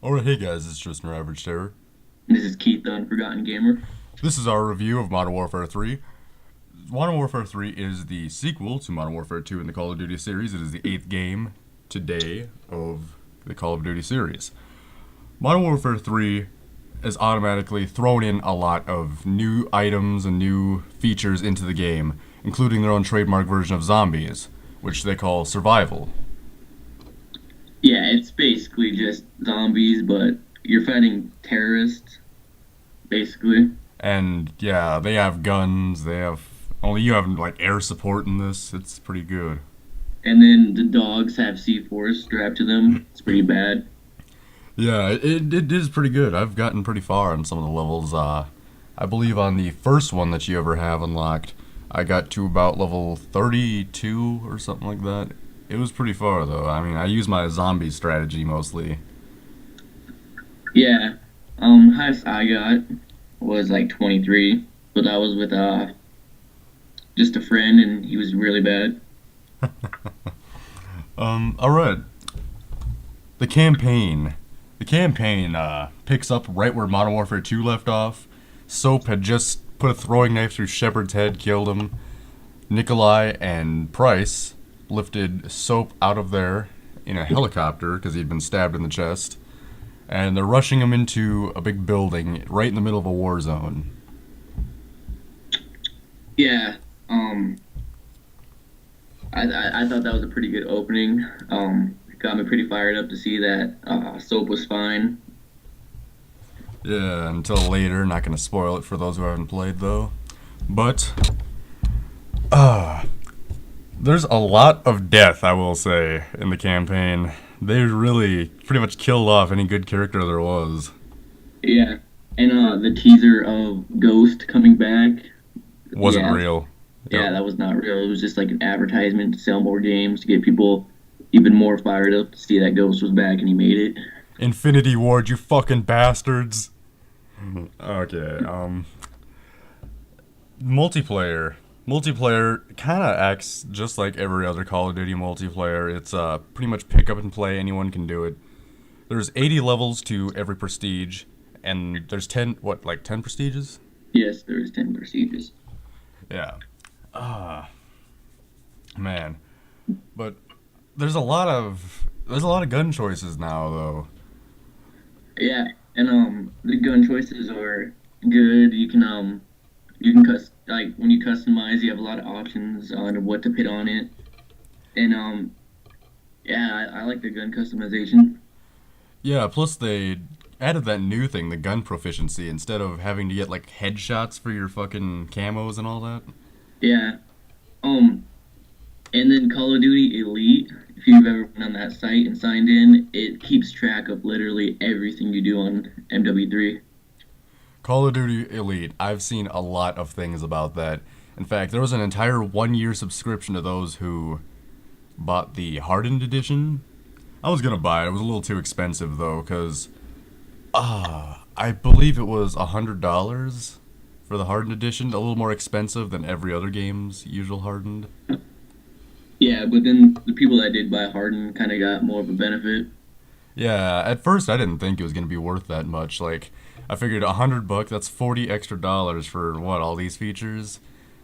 Alright, hey guys, it's just an average terror. This is Keith, the Unforgotten Gamer. This is our review of Modern Warfare 3. Modern Warfare 3 is the sequel to Modern Warfare 2 in the Call of Duty series. It is the 8th game today of the Call of Duty series. Modern Warfare 3 has automatically thrown in a lot of new items and new features into the game, including their own trademark version of zombies, which they call survival. Yeah, it's basically just zombies, but you're fighting terrorists, basically. And yeah, they have guns, they have. Only you have like air support in this. It's pretty good. And then the dogs have C4s strapped to them. It's pretty bad. Yeah, it is pretty good. I've gotten pretty far on some of the levels. I believe on the first one that you ever have unlocked, I got to about level 32 or something like that. It was pretty far though. I mean, I use my zombie strategy mostly. Yeah. Highest I got was like 23, but that was with just a friend, and he was really bad. Alright. The campaign. The campaign picks up right where Modern Warfare 2 left off. Soap had just put a throwing knife through Shepard's head, killed him. Nikolai and Price lifted Soap out of there in a helicopter because he'd been stabbed in the chest. And they're rushing him into a big building right in the middle of a war zone. Yeah. Um, I thought that was a pretty good opening. It got me pretty fired up to see that Soap was fine. Yeah, until later. Not gonna spoil it for those who haven't played though. But there's a lot of death, I will say, in the campaign. They really pretty much killed off any good character there was. Yeah. And the teaser of Ghost coming back. Wasn't Yeah, real. Yep. yeah, that was not real. It was just like an advertisement to sell more games to get people even more fired up to see that Ghost was back and he made it. Infinity Ward, you fucking bastards. Okay, multiplayer. Multiplayer kind of acts just like every other Call of Duty multiplayer. It's pretty much pick up and play. Anyone can do it. There's 80 levels to every prestige, and there's 10 what like 10 prestiges? Yes, there is 10 procedures. Yeah. Ah, man. But there's a lot of gun choices now though. Yeah, and the gun choices are good. You can like when you customize, you have a lot of options on what to put on it. And yeah, I like the gun customization. Yeah, plus they added that new thing, the gun proficiency, instead of having to get like headshots for your fucking camos and all that. Yeah. Um, and then Call of Duty Elite, if you've ever been on that site and signed in, it keeps track of literally everything you do on MW3. Call of Duty Elite, I've seen a lot of things about that. In fact, there was an entire 1 year subscription to those who bought the hardened edition. I was gonna buy it. It was a little too expensive though, cause I believe it was $100 for the hardened edition. A little more expensive than every other game's usual hardened. Yeah, but then the people that did buy Harden kind of got more of a benefit. Yeah, at first I didn't think it was gonna be worth that much. Like, I figured $100, that's $40 extra for what, all these features.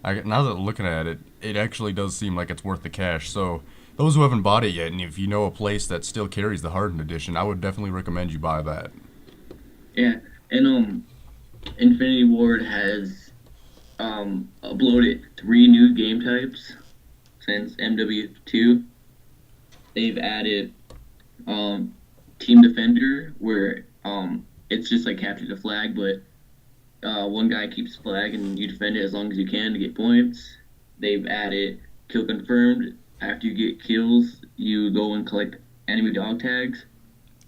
Now that looking at it, it actually does seem like it's worth the cash. So those who haven't bought it yet, and if you know a place that still carries the hardened edition, I would definitely recommend you buy that. Yeah, and Infinity Ward has uploaded 3 new game types since MW2. They've added um, Team Defender, where it's just like capture the flag, but one guy keeps the flag and you defend it as long as you can to get points. They've added Kill Confirmed. After you get kills, you go and collect enemy dog tags.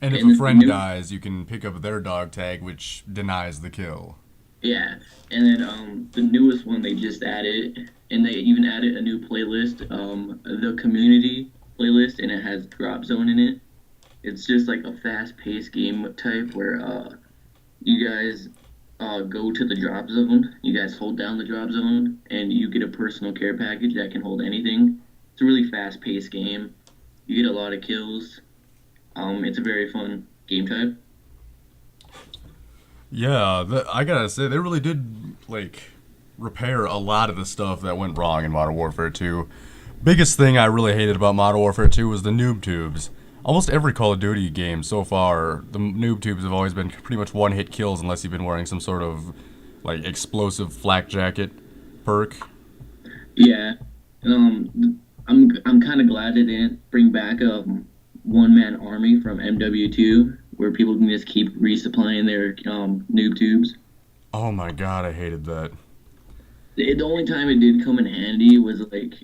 And if And a then the friend new, dies, you can pick up their dog tag, which denies the kill. yeah, and then the newest one they just added, and they even added a new playlist, the community playlist, and it has drop zone in it. It's just like a fast-paced game type where you guys go to the drop zone. You guys hold down the drop zone, and you get a personal care package that can hold anything. It's a really fast-paced game. You get a lot of kills. It's a very fun game type. Yeah, I gotta say they really did like repair a lot of the stuff that went wrong in Modern Warfare 2. Biggest thing I really hated about Modern Warfare 2 was the noob tubes. Almost every Call of Duty game so far, the noob tubes have always been pretty much one-hit kills unless you've been wearing some sort of like explosive flak jacket perk. Yeah, I'm kind of glad they didn't bring back a one man army from MW2 where people can just keep resupplying their noob tubes. Oh my god, I hated that. The only time it did come in handy was like,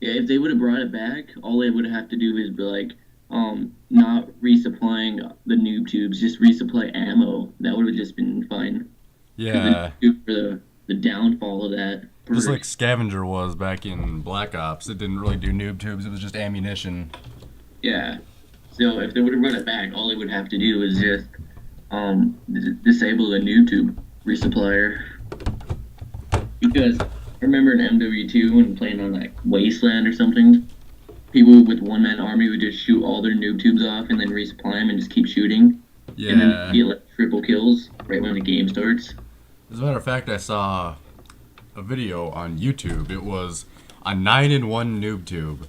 yeah, if they would have brought it back, all they would have to do is be like, not resupplying the noob tubes, just resupply ammo. That would have just been fine. Because the Yeah, noob for the downfall of that just perk. like Scavenger was back in Black Ops, it didn't really do noob tubes, it was just ammunition. Yeah. So if they would have brought it back, all they would have to do is just disable the noob tube resupplier. Because I remember in MW2 when playing on like Wasteland or something, people with one man army would just shoot all their noob tubes off and then resupply them and just keep shooting. And then Yeah. get like triple kills right when the game starts. As a matter of fact, I saw a video on YouTube. It was a 9-in-1 noob tube.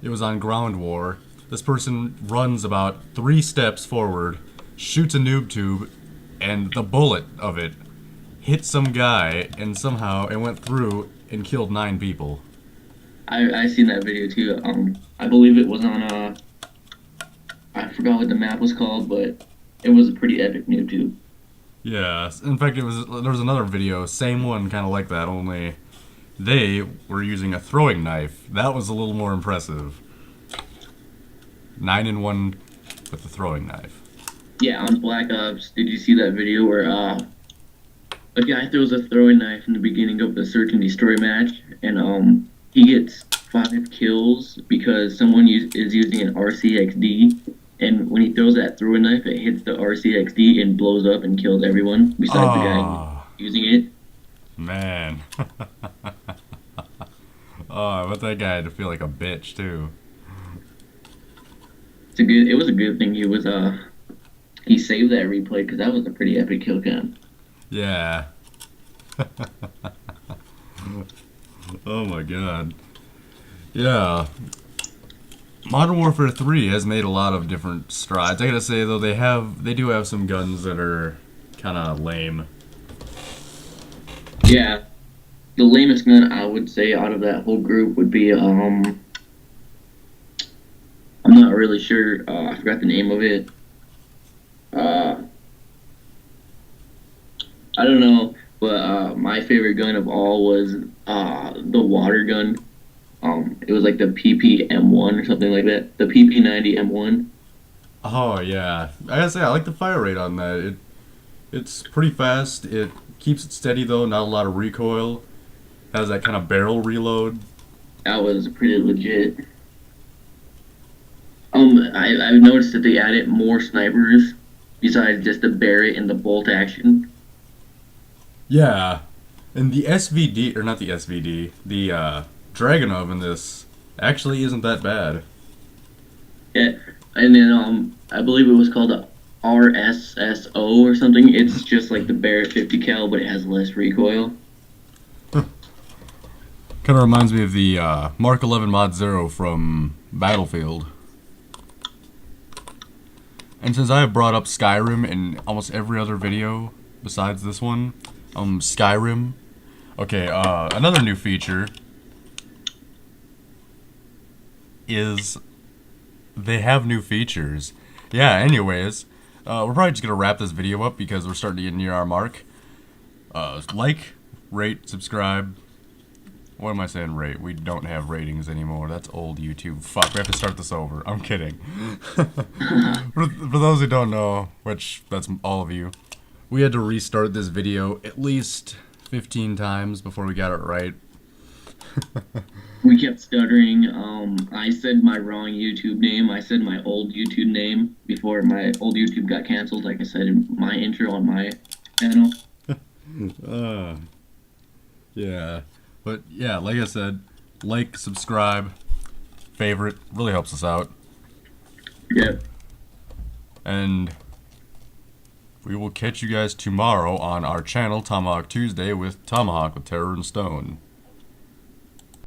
It was on Ground War. This person runs about 3 steps forward, shoots a noob tube, and the bullet of it hit some guy, and somehow it went through and killed 9 people. I seen that video too. I believe it was on I forgot what the map was called, but it was a pretty epic noob tube. Yeah, in fact, there was another video, same one, kind of like that, only they were using a throwing knife. That was a little more impressive. 9-in-1 with the throwing knife. Yeah, on Black Ops, did you see that video where a guy throws a throwing knife in the beginning of the search and destroy match, and he gets 5 kills because someone is using an RCXD, and when he throws that throwing knife, it hits the RCXD and blows up and kills everyone besides the guy Oh, using it. man. Oh, I bet that guy had to feel like a bitch, too. It was a good thing he saved that replay because that was a pretty epic kill cam. Yeah. Oh my god. Yeah. Modern Warfare 3 has made a lot of different strides. I gotta say though, they do have some guns that are kind of lame. Yeah, the lamest gun I would say out of that whole group would be I'm not really sure. I forgot the name of it. Uh, I don't know, but my favorite gun of all was the water gun. It was like the PPM1 or something like that. The PP90M1. Oh yeah, I gotta say I like the fire rate on that. It's pretty fast. It keeps it steady though, not a lot of recoil. Has that kind of barrel reload. That was pretty legit. I've noticed that they added more snipers besides just the Barrett and the bolt action. Yeah, and the SVD or not the SVD, the Dragunov in this actually isn't that bad. Yeah, and then I believe it was called a RSSO or something. It's just like the Barrett 50 cal, but it has less recoil. Kind of reminds me of the Mark 11 Mod Zero from Battlefield. And since I have brought up Skyrim in almost every other video besides this one, Skyrim. Okay, another new feature is they have new features. Yeah, anyways, we're probably just gonna wrap this video up because we're starting to get near our mark. Like, rate, subscribe. What am I saying, rate? We don't have ratings anymore. That's old YouTube. Fuck, we have to start this over. I'm kidding. For those who don't know, which that's all of you, we had to restart this video at least 15 times before we got it right. We kept stuttering. I said my wrong YouTube name. I said my old YouTube name before my old YouTube got canceled. Like I said in my intro on my channel. Uh, yeah. But yeah, like I said, like, subscribe, favorite, really helps us out. Yeah. And We will catch you guys tomorrow on our channel, Tomahawk Tuesday, with Tomahawk with Terror and Stone.